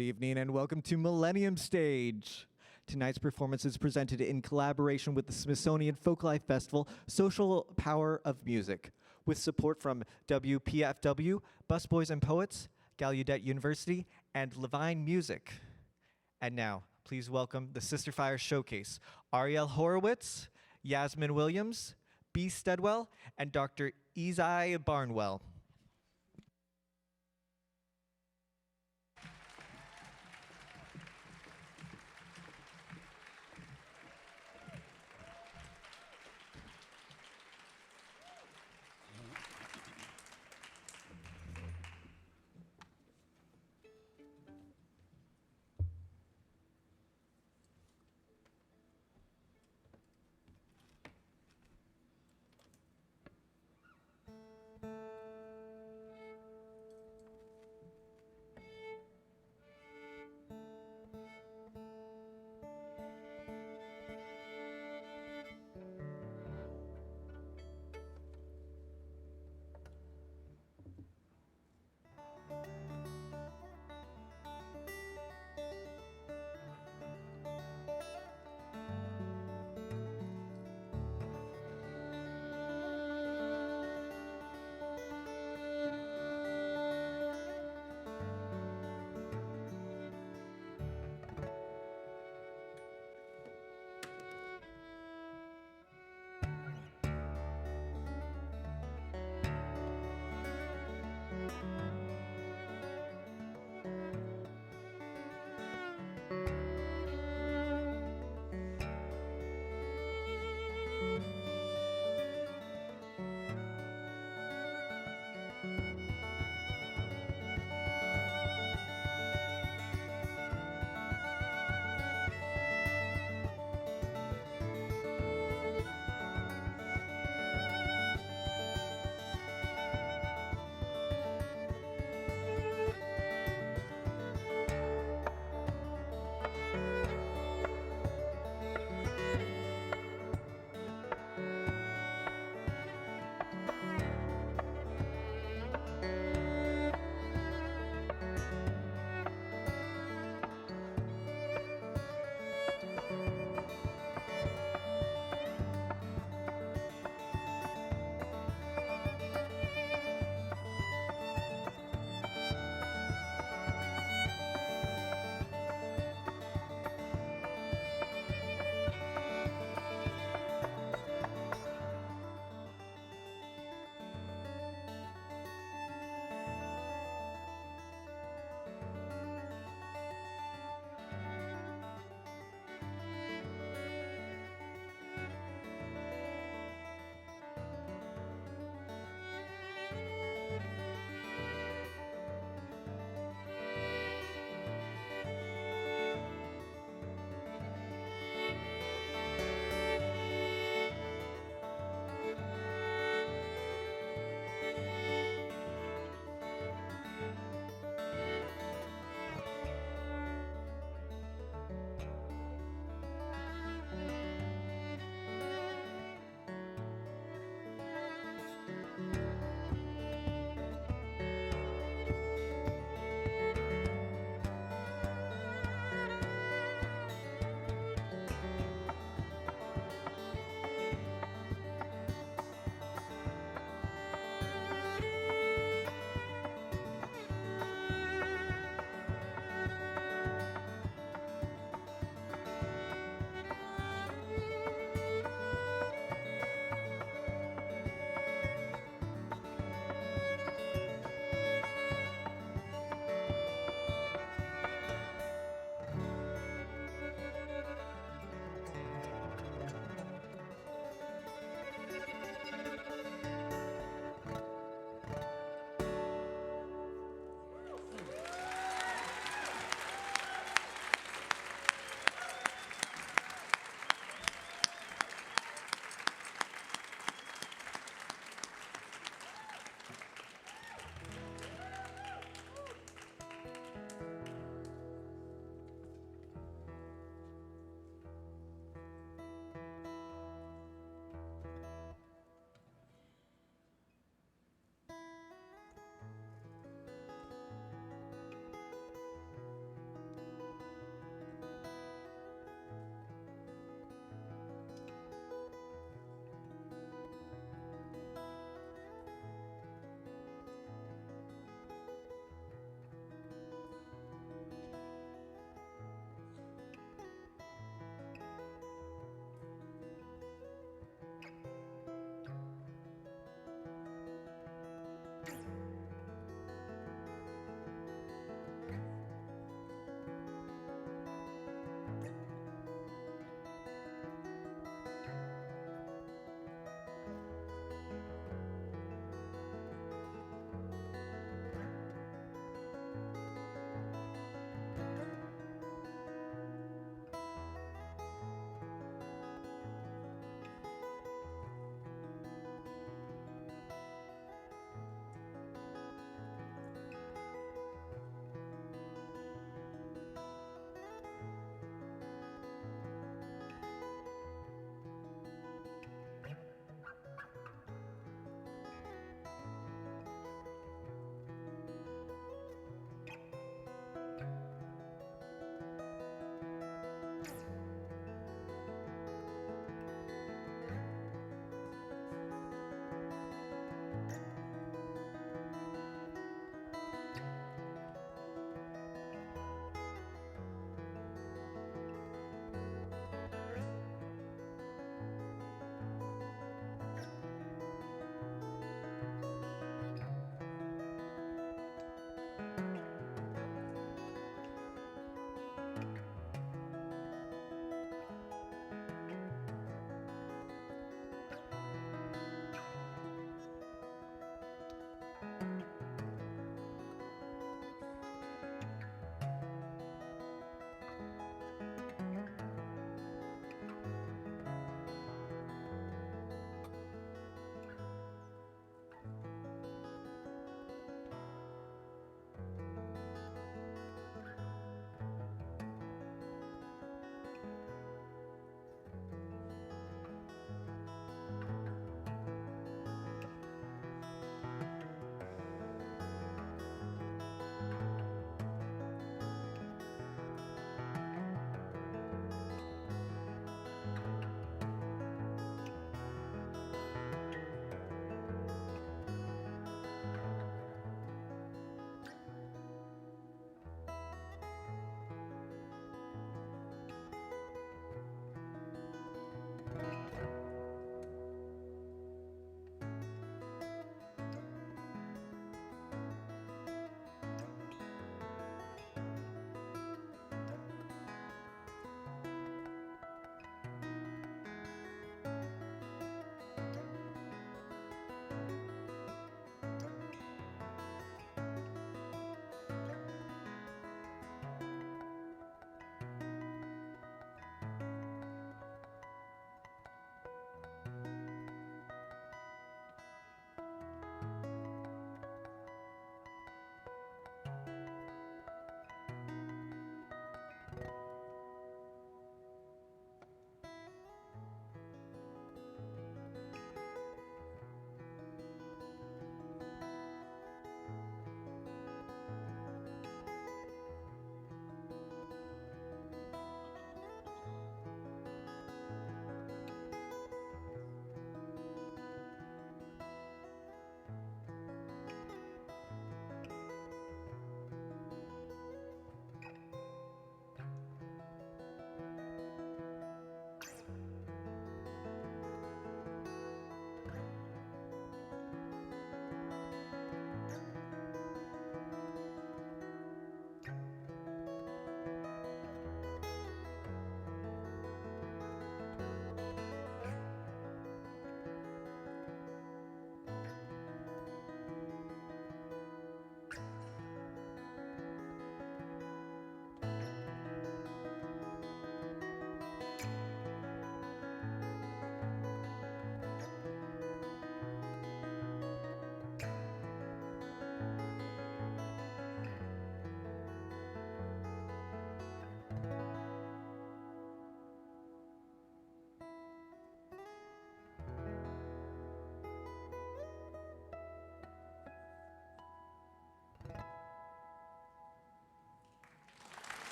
Good evening and welcome to Millennium Stage. Tonight's performance is presented in collaboration with the Smithsonian Folklife Festival, Social Power of Music, with support from WPFW, Busboys and Poets, Gallaudet University, and Levine Music. And now, please welcome the Sisterfire Showcase, Ariel Horowitz, Yasmin Williams, B. Steadwell, and Dr. Izai Barnwell.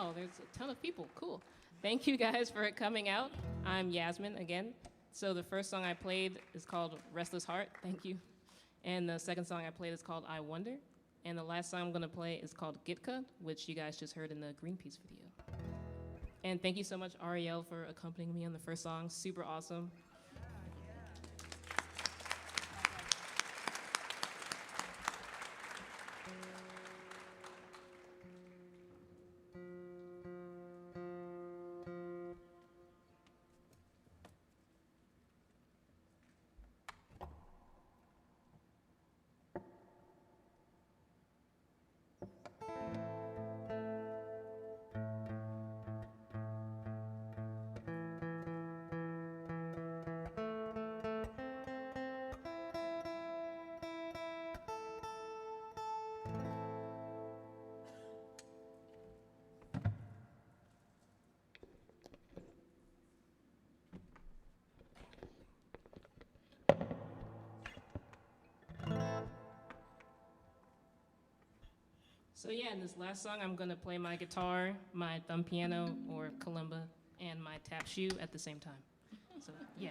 wow, there's a ton of people. Cool. Thank you guys for coming out. I'm Yasmin again. So the first song I played is called Restless Heart. Thank you. And the second song I played is called I Wonder. And the last song I'm going to play is called Gitka, which you guys just heard in the Greenpeace video. And thank you so much, Ariel, for accompanying me on the first song. Super awesome. So yeah, in this last song, I'm gonna play my guitar, my thumb piano or kalimba, and my tap shoe at the same time. So yeah.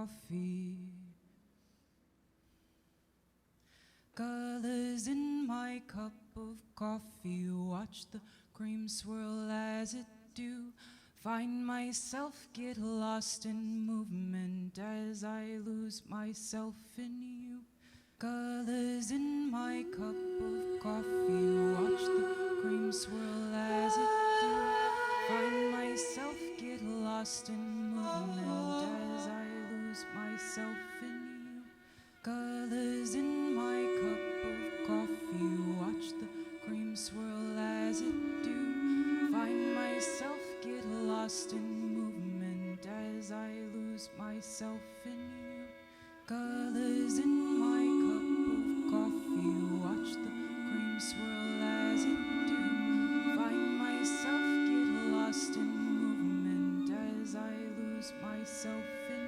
coffee. Colors in my cup of coffee. Watch the cream swirl as it do. Find myself get lost in movement as I lose myself in you. Colors in my cup of coffee. Watch the cream swirl as it do. Find myself get lost in movement as I lose myself in you. Colors in my cup of coffee. Watch the cream swirl as it do. Find myself get lost in movement as I lose myself in you. Colors in my cup of coffee. Watch the cream swirl as it do. Find myself get lost in movement as I lose myself in you.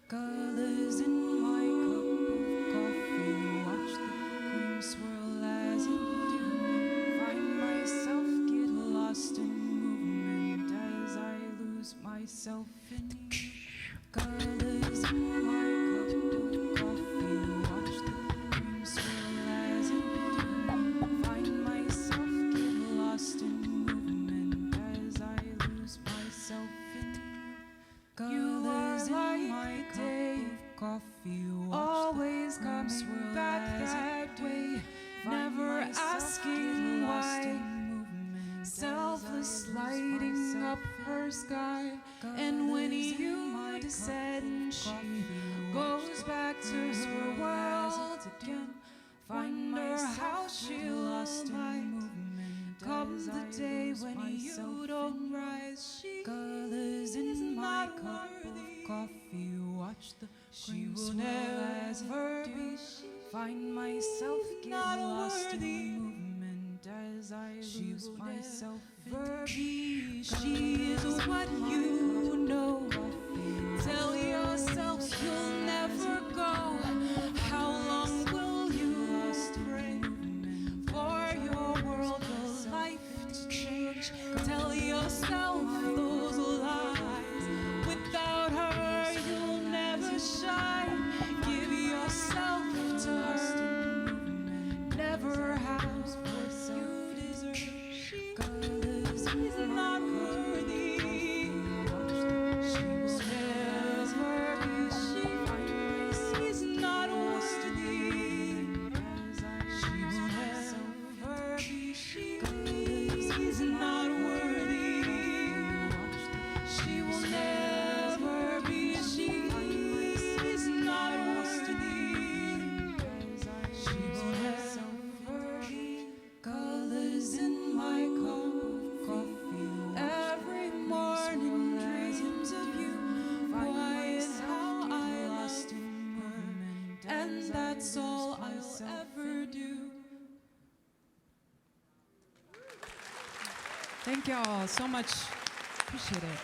Colors in my cup of coffee. Watch the cream swirl as it do. Find myself get lost in movement as I lose myself in you. Colors in my cup of coffee. Watch the cream swirl as it do. Find myself get lost in movement as I lose myself in you. Colors in my cup of coffee. Always comes back that way. Never asking why. Selfless lighting up her sky. And when you descend, she goes back to her world again. Wonder how she'll find. Come the day when you don't rise. She colors in my cup of coffee. Watch the cream swirl as it do. Find myself get lost in movement as I lose myself in you. She is what you know. Tell yourself you'll never go. How long will you pray for your world of life to change? Tell yourself those lies. Without her, you'll never shine. Give yourself to her. Never have what you deserve. Colors is not worthy. She will never be. She's not worthy. She will never be. She's not worthy. She will never be. She's not worthy. She will never be. Colors in my cup of coffee. Every morning dreams of you. Quiet how I lost in her, and that's all I'll ever do. Thank y'all so much. Appreciate it.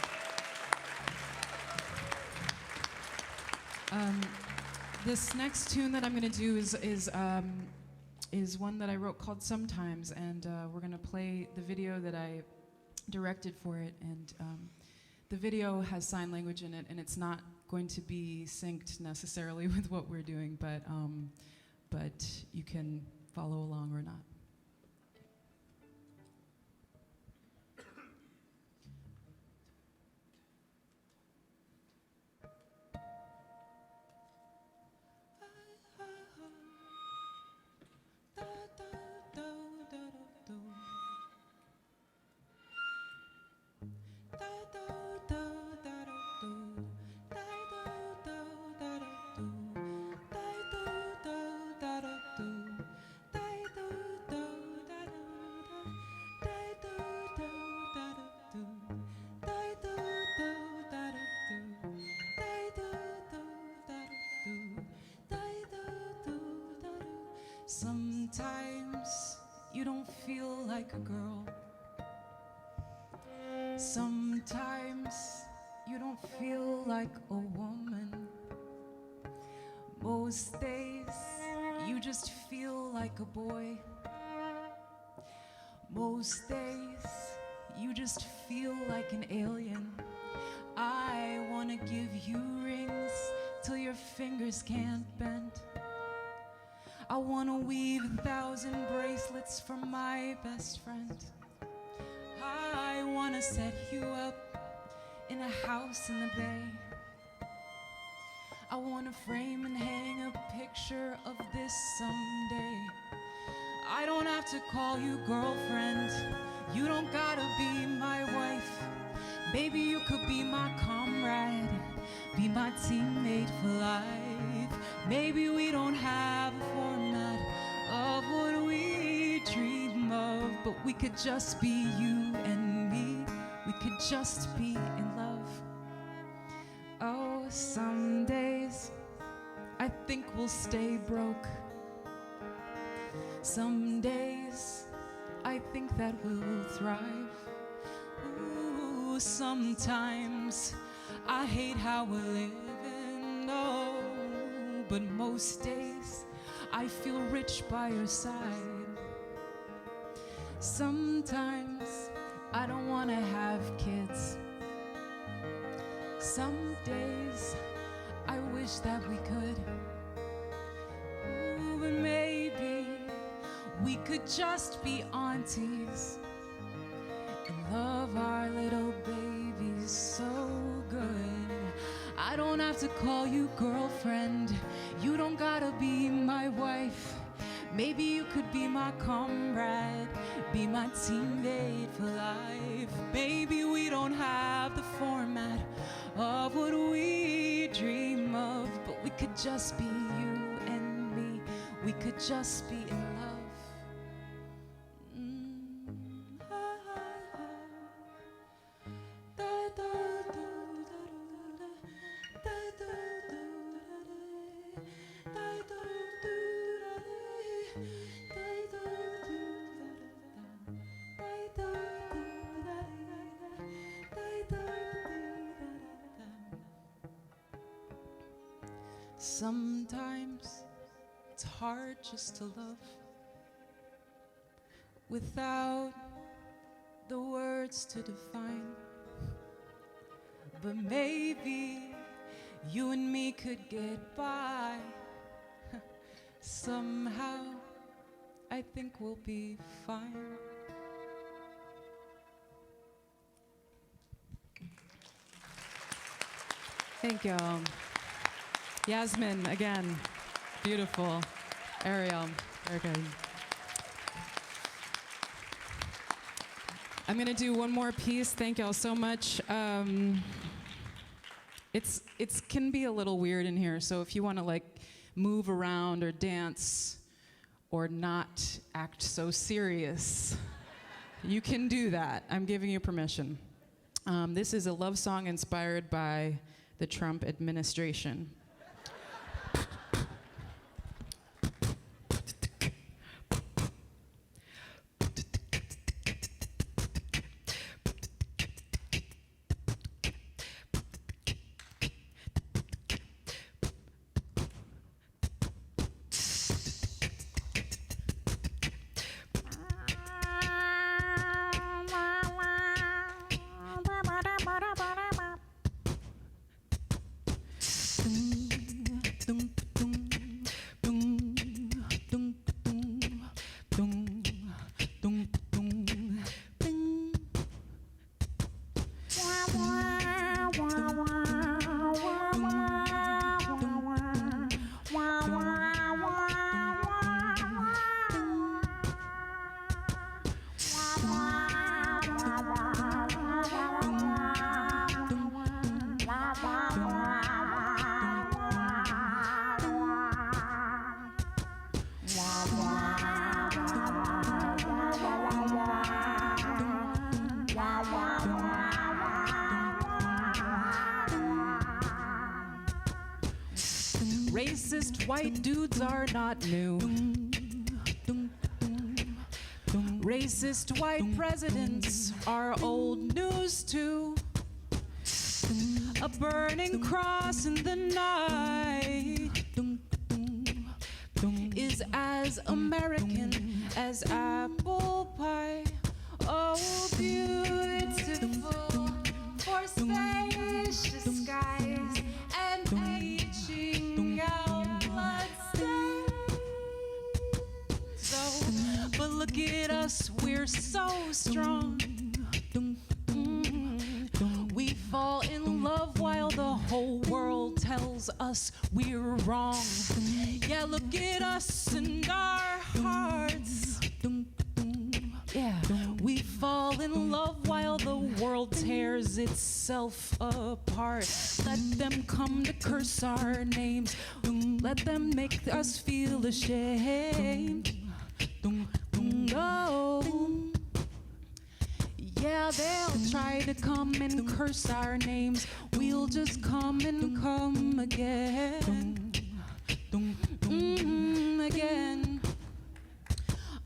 This next tune that I'm going to do is one that I wrote called Sometimes, and we're going to play the video that I directed for it, and the video has sign language in it, and it's not going to be synced necessarily with what we're doing, but you can follow along or not. Sometimes you don't feel like a girl. Sometimes you don't feel like a woman. Most days you just feel like a boy. Most days you just feel like an alien. I wanna give you rings fingers can't bend. I wanna weave 1,000 bracelets for my best friend. I wanna set you up in a house in the bay. I wanna frame and hang a picture of this someday. I don't have to call you girlfriend. You don't gotta be my wife. Maybe you could be my comrade, be my teammate for life. Maybe we don't have a format of what we dream of, but we could just be you and me. We could just be in love. Oh, some days I think we'll stay broke. Some days I think that we'll thrive. Ooh, sometimes I hate how we're living, no, but most days I feel rich by your side. Sometimes I don't want to have kids. Some days I wish that we could. Ooh, but maybe we could just be aunties and love our little babies so good. I don't have to call you girlfriend. You don't gotta be my wife. Maybe you could be my comrade, be my teammate for life. Maybe we don't have the format of what we dream of, but we could just be you and me. We could just be in love. Sometimes it's hard just to love without the words to define. But maybe you and me could get by. Somehow I think we'll be fine. Thank you. Yasmin, again, beautiful. Ariel, very good. I'm gonna do one more piece. Thank y'all so much. It's can be a little weird in here, so if you wanna like move around or dance or not act so serious, you can do that. I'm giving you permission. This is a love song inspired by the Trump administration. Racist white dudes are not new. Racist white presidents are old news too. A burning cross in the night is as American as apple pie. Oh, beautiful for spacious skies and reaching strong. We fall in love while the whole world tells us we're wrong. Yeah, look at us and our hearts. Yeah, we fall in love while the world tears itself apart. Let them come to curse our names. Let them make us feel ashamed. Oh. Yeah, they'll try to come and curse our names. We'll just come and come again. Again.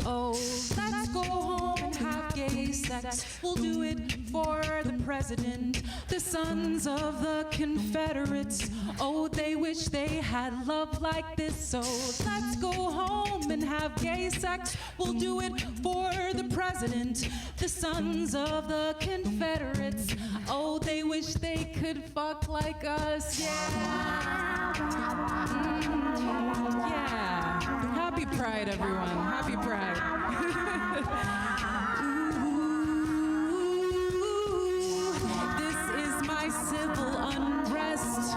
Oh, let's go home and have gay sex. We'll do it for the president, the sons of the Confederates. Oh, they wish they had love like this. So let's go home and have gay sex. We'll do it for the president, the sons of the Confederates. Oh, they wish they could fuck like us. Yeah. Yeah. Happy Pride, everyone. Happy Pride. This is my civil unrest.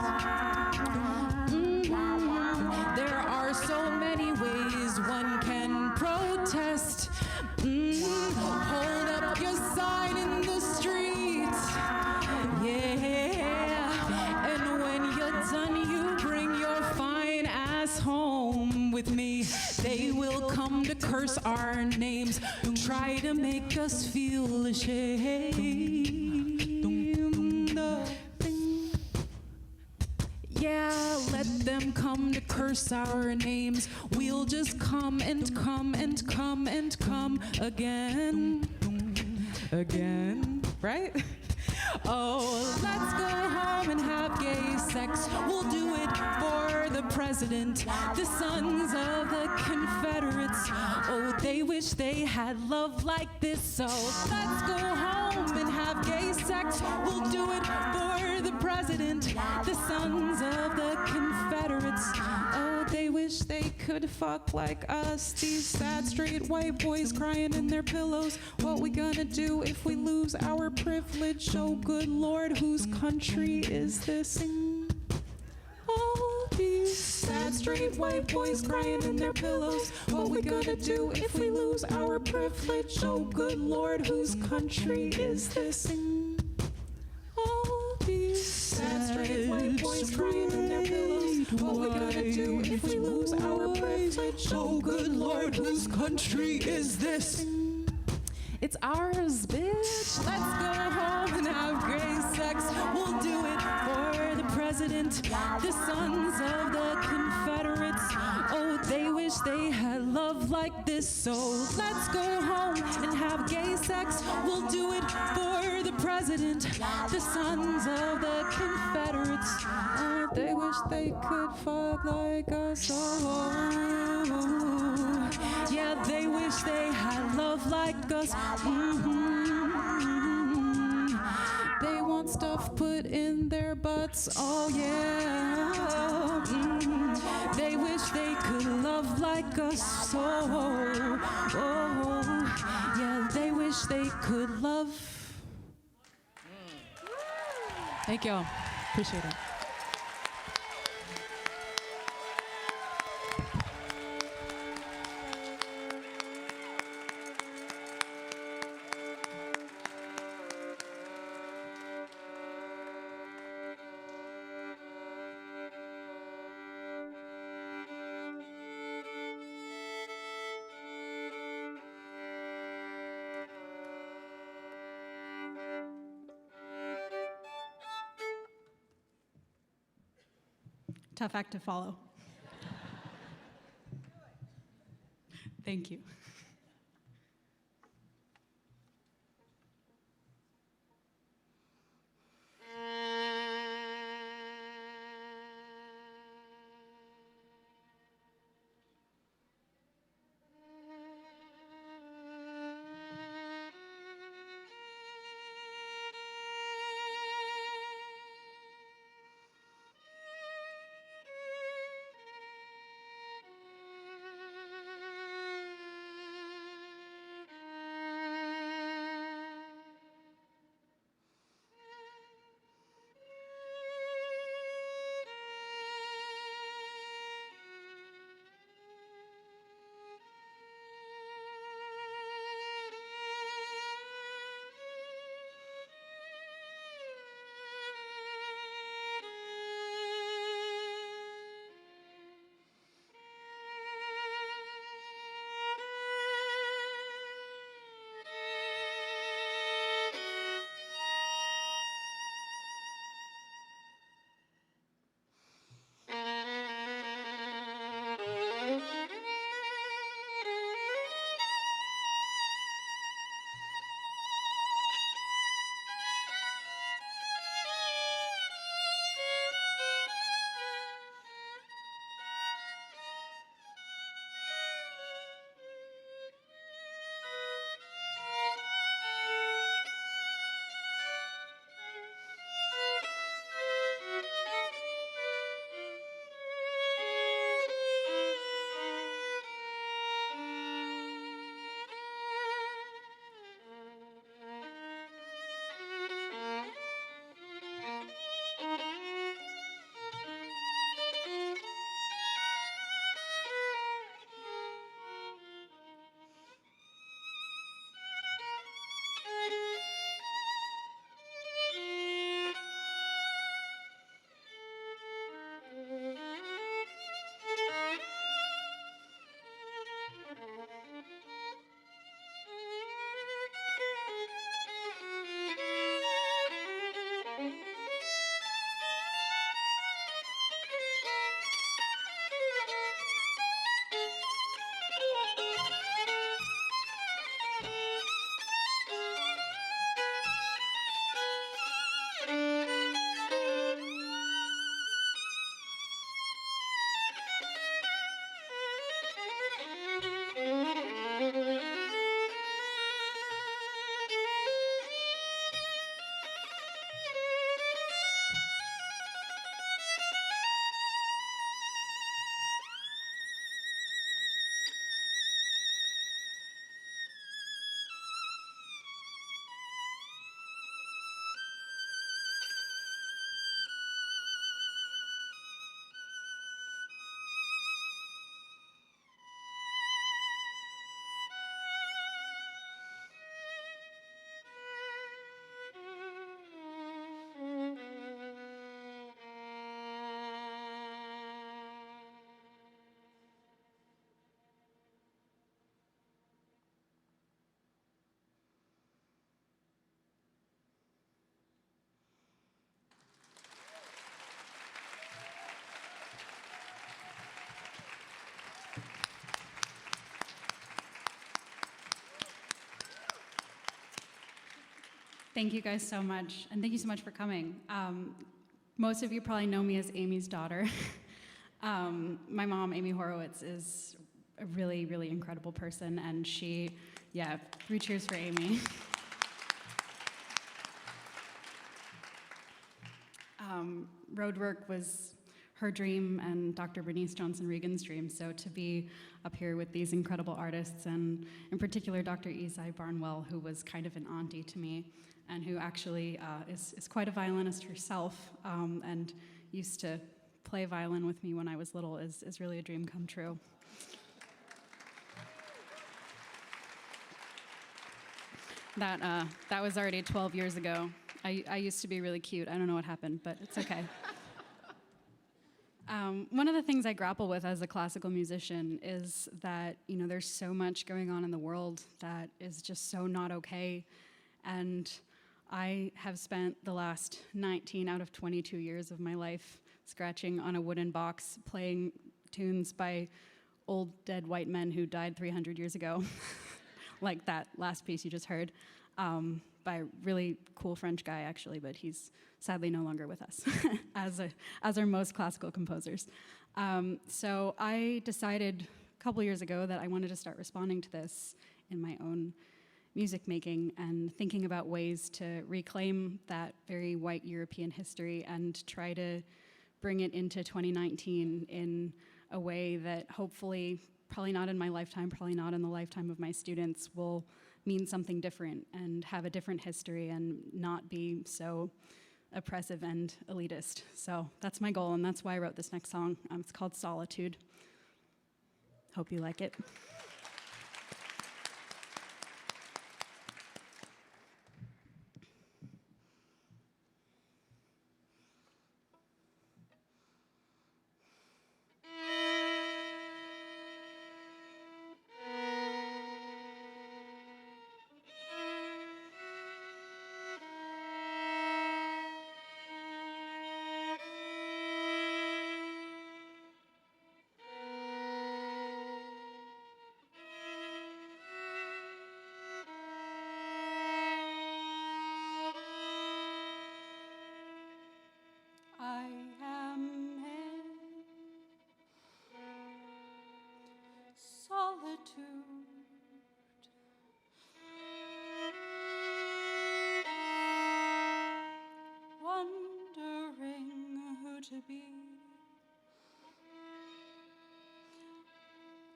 There are so many ways one can protest. Hold up your sign in the street. Yeah. And when you're done, you bring your fine ass home with me. They will come to curse our names, try to make us feel ashamed. Yeah, let them come to curse our names. We'll just come and come and come and come again. Again, right? Oh, let's go home and have gay sex. We'll do it for the president, the sons of the Confederates. Oh, they wish they had love like this. So let's go home and have gay sex. We'll do it for the president, the sons of the Confederates. Oh, they wish they could fuck like us. These sad straight white boys crying in their pillows. What we gonna do if we lose our privilege? Oh, good Lord, whose country is this? All these sad straight white boys crying in their pillows. What we gonna do if we lose our privilege? Oh, good Lord, whose country is this? All these sad straight white boys crying in their pillows. What we gonna do if we lose our privilege? Oh, good Lord, whose country is this? It's ours, bitch. Let's go home and have gay sex. We'll do it for the president, the sons of the Confederates. Oh, they wish they had love like this. So let's go home and have gay sex. We'll do it for the president, the sons of the Confederates. Oh, they wish they could fuck like us. Oh, yeah, they wish they had love like us. They want stuff put in their butts. Oh yeah. They wish they could love like us. Oh, yeah, they wish they could love. Thank y'all. Appreciate it. Tough act to follow. Thank you. Thank you guys so much, and thank you so much for coming. Most of you probably know me as Amy's daughter. My mom, Amy Horowitz, is a really, really incredible person, and she, 3 cheers for Amy. Roadwork was her dream and Dr. Bernice Johnson Regan's dream, so to be up here with these incredible artists, and in particular Dr. Isai Barnwell, who was kind of an auntie to me, and who actually is quite a violinist herself, and used to play violin with me when I was little, is really a dream come true. That was already 12 years ago. I used to be really cute. I don't know what happened, but it's okay. One of the things I grapple with as a classical musician is that, there's so much going on in the world that is just so not okay. And I have spent the last 19 out of 22 years of my life scratching on a wooden box, playing tunes by old dead white men who died 300 years ago, like that last piece you just heard, by a really cool French guy, actually, but he's sadly no longer with us, as are most classical composers. So I decided a couple years ago that I wanted to start responding to this in my own music making and thinking about ways to reclaim that very white European history and try to bring it into 2019 in a way that hopefully, probably not in my lifetime, probably not in the lifetime of my students, will mean something different and have a different history and not be so oppressive and elitist. So that's my goal, and that's why I wrote this next song. It's called Solitude. Hope you like it. I am in solitude, wondering who to be.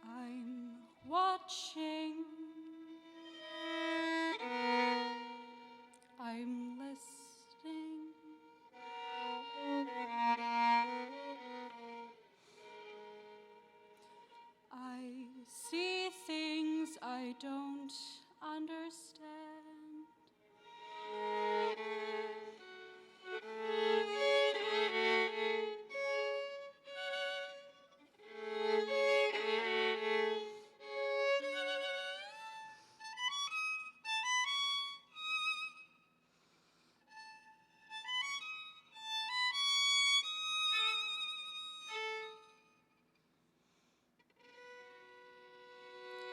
I'm watching, I'm listening. I see things I don't understand.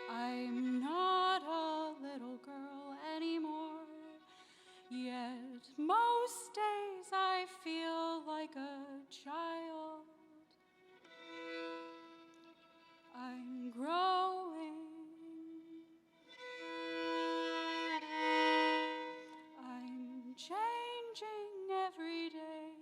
I'm not a little girl anymore, yet most days I feel like a child. I'm growing, I'm changing every day.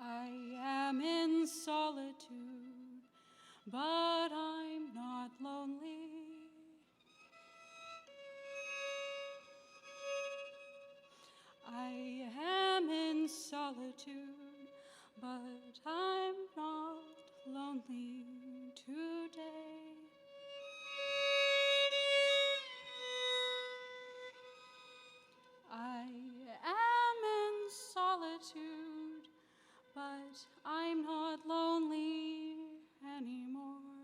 I am in solitude, but I'm not lonely. I am in solitude, but I'm not lonely today. I am in solitude, but I'm not lonely anymore.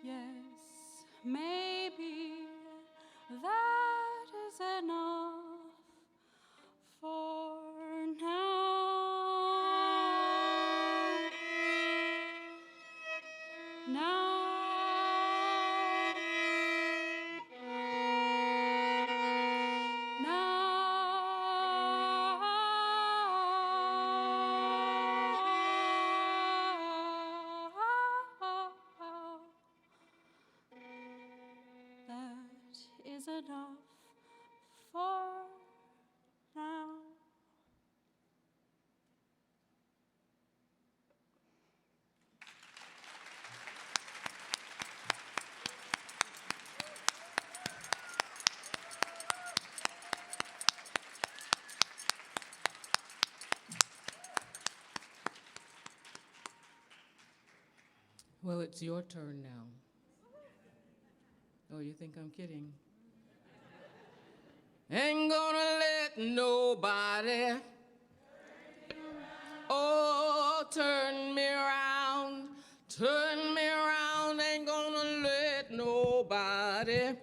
Yes, maybe that is enough for now. That is enough for now. Well, it's your turn now. Oh, you think I'm kidding? Ain't gonna let nobody, oh, turn me around, ain't gonna let nobody.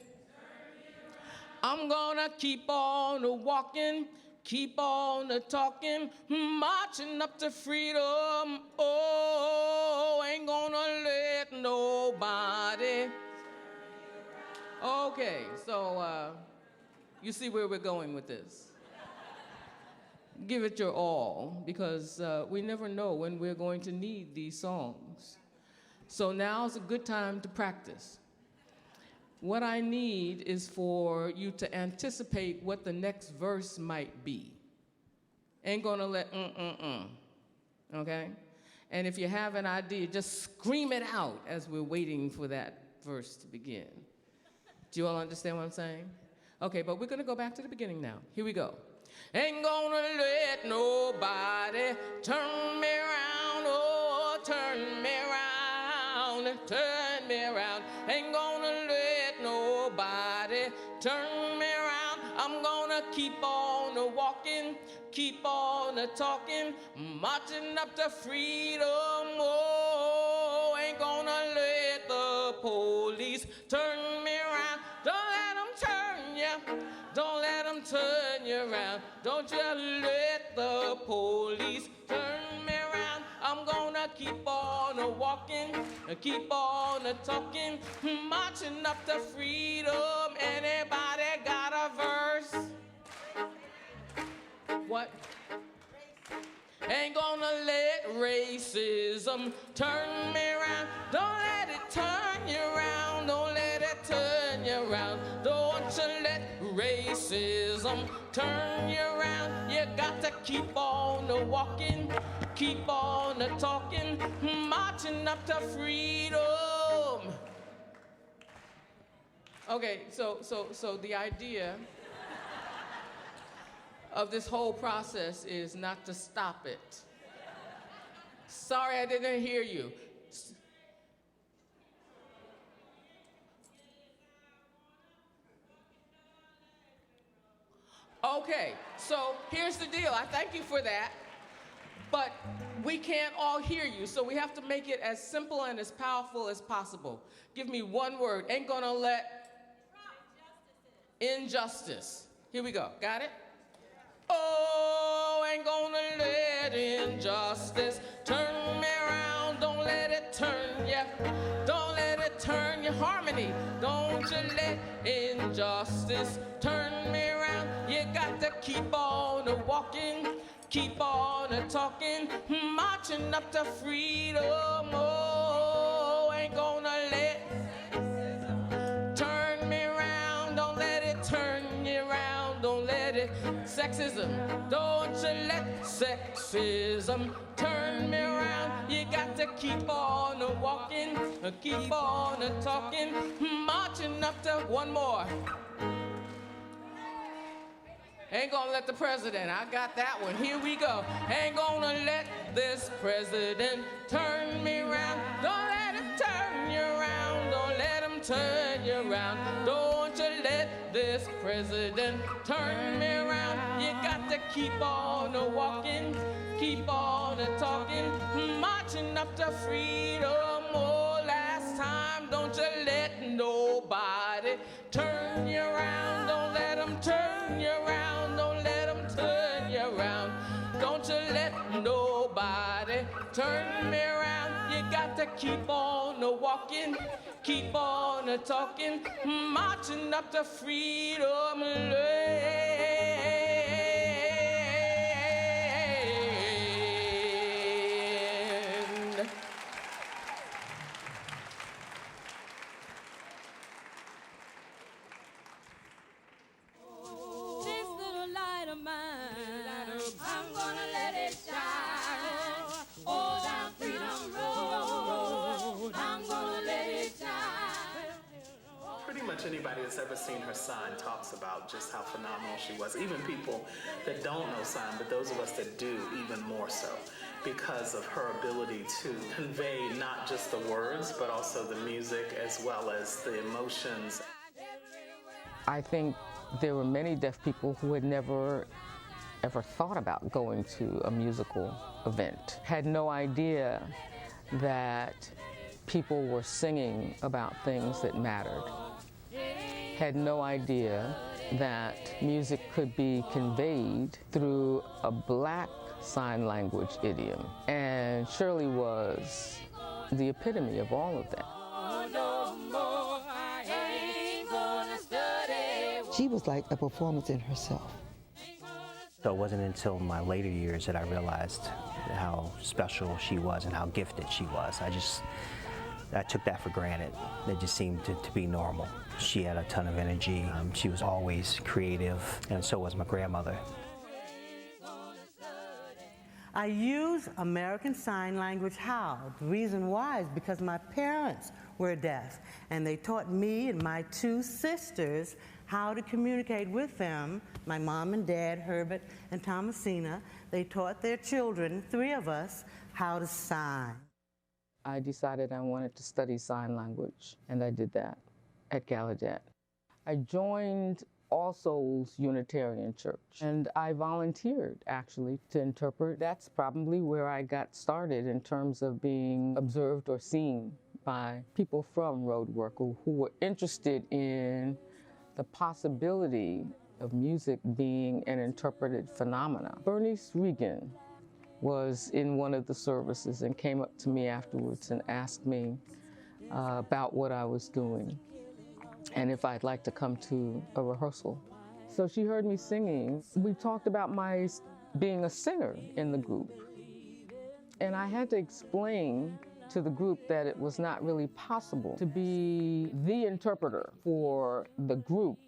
I'm gonna keep on walking, keep on talking, marching up to freedom, oh, ain't gonna let nobody. Okay, so you see where we're going with this. Give it your all, because we never know when we're going to need these songs. So now's a good time to practice. What I need is for you to anticipate what the next verse might be. Ain't gonna let okay? And if you have an idea, just scream it out as we're waiting for that verse to begin. Do you all understand what I'm saying? Okay, but we're gonna go back to the beginning now. Here we go. Ain't gonna let nobody turn me around, oh, turn me around, turn me around. Ain't gonna let nobody turn me around. I'm gonna keep on walking, keep on talking, marching up to freedom, oh, ain't gonna let the police turn me around. Don't let them turn you, don't let them turn you around. Don't you let the police turn me around. I'm gonna keep on walking, keep on talking, marching up to freedom. Anybody got a verse? What? Ain't gonna let racism turn me around. Don't let it turn you around. Don't let it turn you around. Don't you let racism turn you around. You got to keep on walking, keep on talking, marching up to freedom. Okay, so the idea of this whole process is not to stop it. Sorry, I didn't hear you. Okay, so here's the deal. I thank you for that, but we can't all hear you, so we have to make it as simple and as powerful as possible. Give me one word. Ain't gonna let injustice. Here we go. Got it? Oh, ain't gonna let injustice turn me around. Don't let it turn you. Don't let it turn your harmony. Don't you let injustice turn me around. You got to keep on walking, keep on talking, marching up to freedom. Oh, ain't gonna let turn me around. Don't let it turn you around. Don't let it. Sexism, don't you let sexism turn me around. You got to keep on walking, keep on talking, marching up to one more. Ain't gonna let the president, I got that one, here we go. Ain't gonna let this president turn me around. Don't let him turn you around. Don't let him turn you around. Don't you let this president turn me around. You got to keep on walking, keep on talking, marching up to freedom. Oh, last time, don't you keep on walking, keep on talking, marching up to freedom land. This little light of mine, I'm gonna let it shine. All down Freedom Road, I'm gonna let it shine. Pretty much anybody that's ever seen her sign talks about just how phenomenal she was. Even people that don't know sign, but those of us that do, even more so, because of her ability to convey not just the words, but also the music as well as the emotions. I think there were many deaf people who had never ever thought about going to a musical event, had no idea that people were singing about things that mattered, had no idea that music could be conveyed through a Black sign language idiom. And Shirley was the epitome of all of that. She was like a performance in herself. So it wasn't until my later years that I realized how special she was and how gifted she was. I took that for granted. It just seemed to be normal. She had a ton of energy. She was always creative, and so was my grandmother. I use American Sign Language how? The reason why is because my parents were deaf, and they taught me and my two sisters how to communicate with them, my mom and dad, Herbert and Thomasina. They taught their children, three of us, how to sign. I decided I wanted to study sign language, and I did that at Gallaudet. I joined All Souls Unitarian Church, and I volunteered, actually, to interpret. That's probably where I got started in terms of being observed or seen by people from roadwork who were interested in the possibility of music being an interpreted phenomena. Bernice Regan was in one of the services and came up to me afterwards and asked me about what I was doing and if I'd like to come to a rehearsal. So she heard me singing. We talked about my being a singer in the group. And I had to explain to the group that it was not really possible to be the interpreter for the group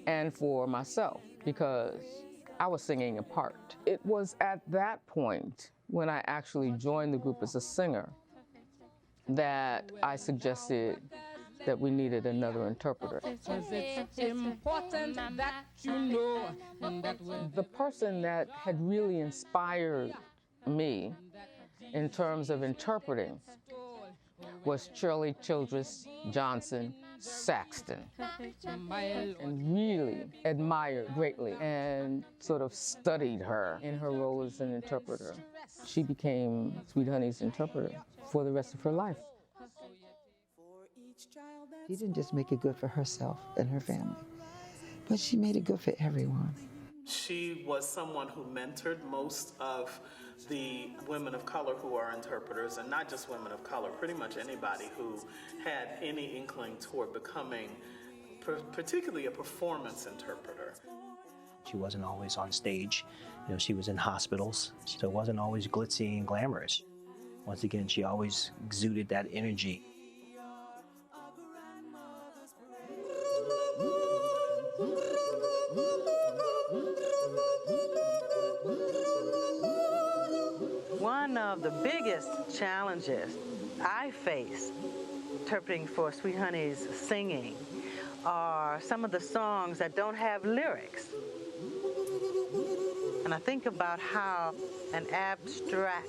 and for myself, because I was singing a part. It was at that point, when I actually joined the group as a singer, that I suggested that we needed another interpreter. It's important that you know that The person that had really inspired me in terms of interpreting was Shirley Childress Johnson Saxton, and really admired greatly and sort of studied her in her role as an interpreter. She became Sweet Honey's interpreter for the rest of her life. She didn't just make it good for herself and her family, but she made it good for everyone. She was someone who mentored most of the women of color who are interpreters, and not just women of color, pretty much anybody who had any inkling toward becoming particularly a performance interpreter. She wasn't always on stage. She was in hospitals, so it wasn't always glitzy and glamorous. Once again, she always exuded that energy. One of the biggest challenges I face interpreting for Sweet Honey's singing are some of the songs that don't have lyrics. And I think about how an abstract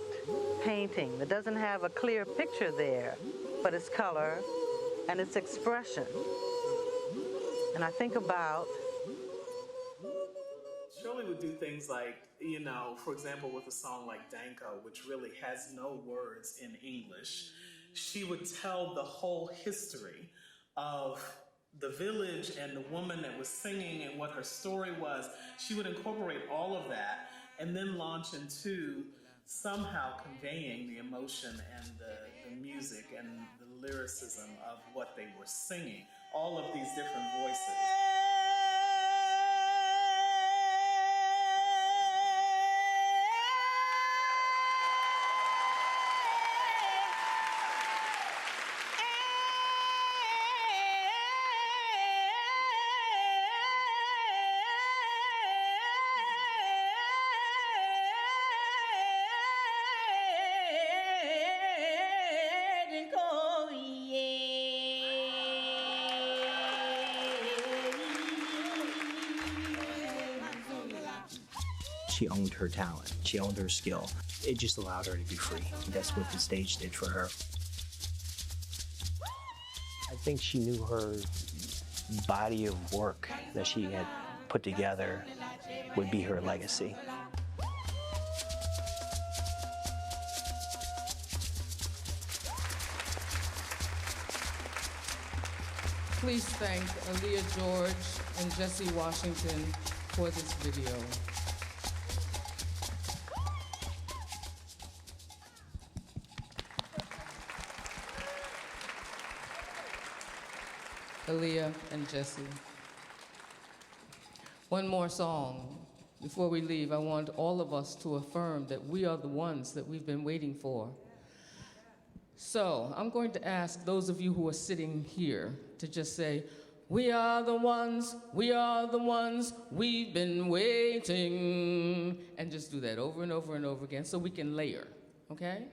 painting that doesn't have a clear picture there, but its color and its expression. And I think about Shirley would do things like, for example, with a song like Danko, which really has no words in English, she would tell the whole history of the village and the woman that was singing and what her story was. She would incorporate all of that and then launch into somehow conveying the emotion and the the music and the lyricism of what they were singing, all of these different voices. She owned her talent. She owned her skill. It just allowed her to be free. That's what the stage did for her. I think she knew her body of work that she had put together would be her legacy. Please thank Aaliyah George and Jesse Washington for this video. Aaliyah and Jesse. One more song. Before we leave, I want all of us to affirm that we are the ones that we've been waiting for. So I'm going to ask those of you who are sitting here to just say, we are the ones we've been waiting. And just do that over and over and over again so we can layer, okay?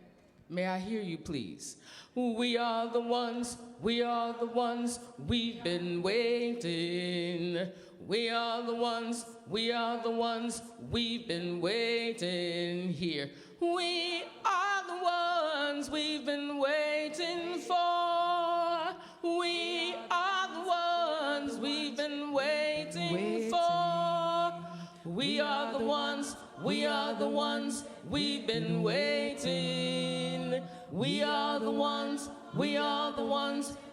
May I hear you, please? We are the ones we've been waiting. We are the ones we've been waiting here. We are the ones we've been waiting for. We are the ones we've been waiting for. We are the ones we've been waiting. We are the ones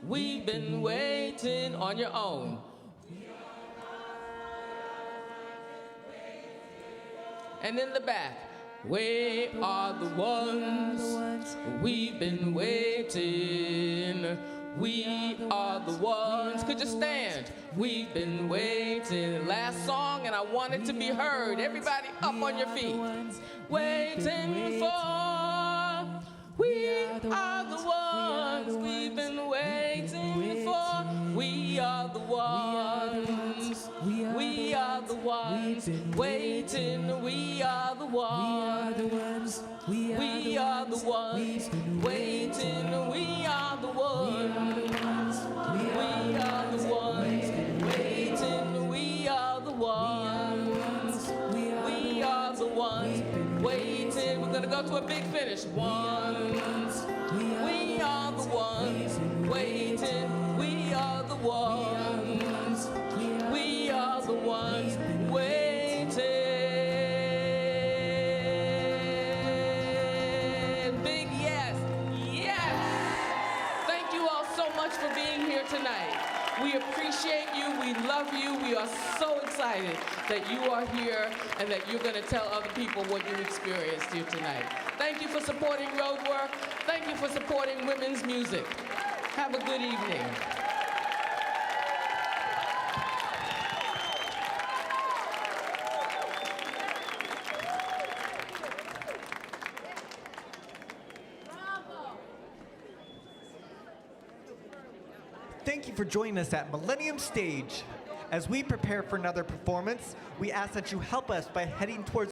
we've been waiting. On your own. And in the back, we are the ones we've been waiting. We are the ones. Could you stand? We've been waiting. Last song, and I want it to be heard. Everybody up on your feet. Waiting for. We are the ones we've been waiting for. We are the ones. We are the ones waiting. We are the ones. We are the ones waiting. We are the ones. We are the ones waiting. We are the ones. We are the ones waiting. We're gonna go to a big finish. Ones. We are the ones waiting. We are the ones. We are the ones waiting. Big yes. Yes. Thank you all so much for being here tonight. We appreciate you. We love you. We are so excited that you are here and that you're going to tell other people what you experienced here tonight. Thank you for supporting Roadwork. Thank you for supporting women's music. Have a good evening. Thank you for joining us at Millennium Stage. As we prepare for another performance, we ask that you help us by heading towards